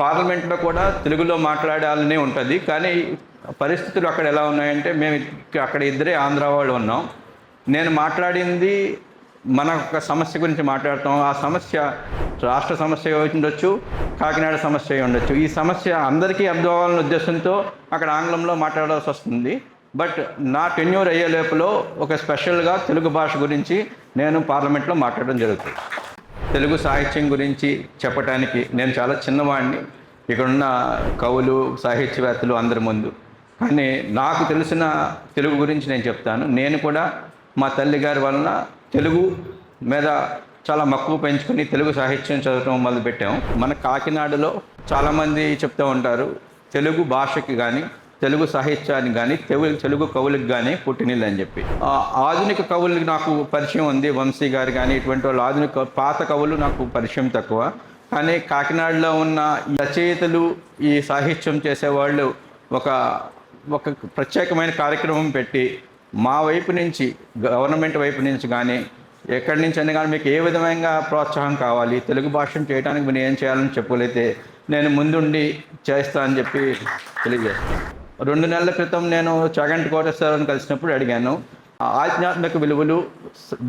పార్లమెంట్లో కూడా తెలుగులో మాట్లాడాలని ఉంటుంది. కానీ పరిస్థితులు అక్కడ ఎలా ఉన్నాయంటే, మేము అక్కడ ఇద్దరే ఆంధ్ర వాళ్ళు ఉన్నాం. నేను మాట్లాడింది మన ఒక సమస్య గురించి మాట్లాడతాం. ఆ సమస్య రాష్ట్ర సమస్య అయి ఉండొచ్చు, కాకినాడ సమస్య అయి ఉండొచ్చు. ఈ సమస్య అందరికీ అర్థం అవ్వాలనే ఉద్దేశంతో అక్కడ ఆంగ్లంలో మాట్లాడాల్సి వస్తుంది. బట్ నా టెన్యూర్ అయ్యే లోపల ఒక స్పెషల్గా తెలుగు భాష గురించి నేను పార్లమెంట్లో మాట్లాడడం జరుగుతుంది. తెలుగు సాహిత్యం గురించి చెప్పడానికి నేను చాలా చిన్నవాడిని ఇక్కడున్న కవులు, సాహిత్యవేత్తలు అందరి ముందు. కానీ నాకు తెలిసిన తెలుగు గురించి నేను చెప్తాను. నేను కూడా మా తల్లిగారి వలన తెలుగు మీద చాలా మక్కువ పెంచుకుని తెలుగు సాహిత్యం చదవటం మొదలుపెట్టాము. మన కాకినాడలో చాలామంది చెప్తూ ఉంటారు, తెలుగు భాషకి కానీ తెలుగు సాహిత్యానికి కానీ తెలుగు కవులకు కానీ పుట్టినిల్లు అని చెప్పి. ఆధునిక కవులకి నాకు పరిచయం ఉంది, వంశీ గారు కానీ ఇటువంటి వాళ్ళు. ఆధునిక పాత కవులు నాకు పరిచయం తక్కువ. కానీ కాకినాడలో ఉన్న రచయితలు, ఈ సాహిత్యం చేసేవాళ్ళు ఒక ప్రత్యేకమైన కార్యక్రమం పెట్టి మా వైపు నుంచి, గవర్నమెంట్ వైపు నుంచి కానీ ఎక్కడి నుంచి అయినా కానీ మీకు ఏ విధమైన ప్రోత్సాహం కావాలి, తెలుగు భాషను చేయడానికి మీరు ఏం చేయాలని చెప్పగలిగితే నేను ముందుండి చేస్తా అని చెప్పి తెలియజేస్తాను. 2 నెలల క్రితం నేను చాగంటి కోటేశ్వరరావుని కలిసినప్పుడు అడిగాను, ఆధ్యాత్మిక విలువలు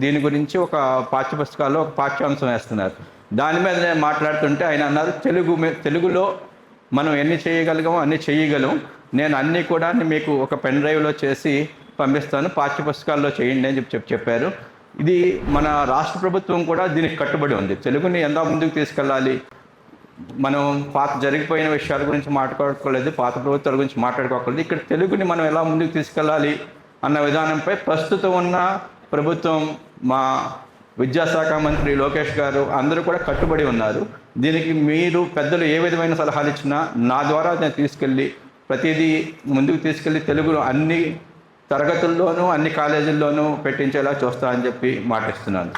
దీని గురించి ఒక పాఠ్యపుస్తకాల్లో ఒక పాఠ్యాంశం వేస్తున్నారు. దాని మీద నేను మాట్లాడుతుంటే ఆయన అన్నారు, తెలుగులో మనం ఎన్ని చేయగలిగామో అన్ని చేయగలం, నేను అన్నీ కూడా మీకు ఒక పెన్ డ్రైవ్లో చేసి పంపిస్తాను, పాఠ్యపుస్తకాల్లో చేయండి అని చెప్పారు. ఇది మన రాష్ట్ర ప్రభుత్వం కూడా దీనికి కట్టుబడి ఉంది. తెలుగుని ఎంత ముందుకు తీసుకెళ్ళాలి, మనం పాత జరిగిపోయిన విషయాల గురించి మాట్లాడుకోలేదు, పాత ప్రభుత్వాల గురించి మాట్లాడుకోకూడదు, ఇక్కడ తెలుగుని మనం ఎలా ముందుకు తీసుకెళ్ళాలి అన్న విధానంపై ప్రస్తుతం ఉన్న ప్రభుత్వం, మా విద్యాశాఖ మంత్రి లోకేష్ గారు అందరూ కూడా కట్టుబడి ఉన్నారు. దీనికి మీరు పెద్దలు ఏ విధమైన సలహాలు ఇచ్చినా నా ద్వారా నేను తీసుకెళ్ళి ప్రతిదీ ముందుకు తీసుకెళ్ళి తెలుగులో అన్ని తరగతుల్లోనూ అన్ని కాలేజీల్లోనూ పెట్టించేలా చూస్తా అని చెప్పి మాటిస్తున్నాను.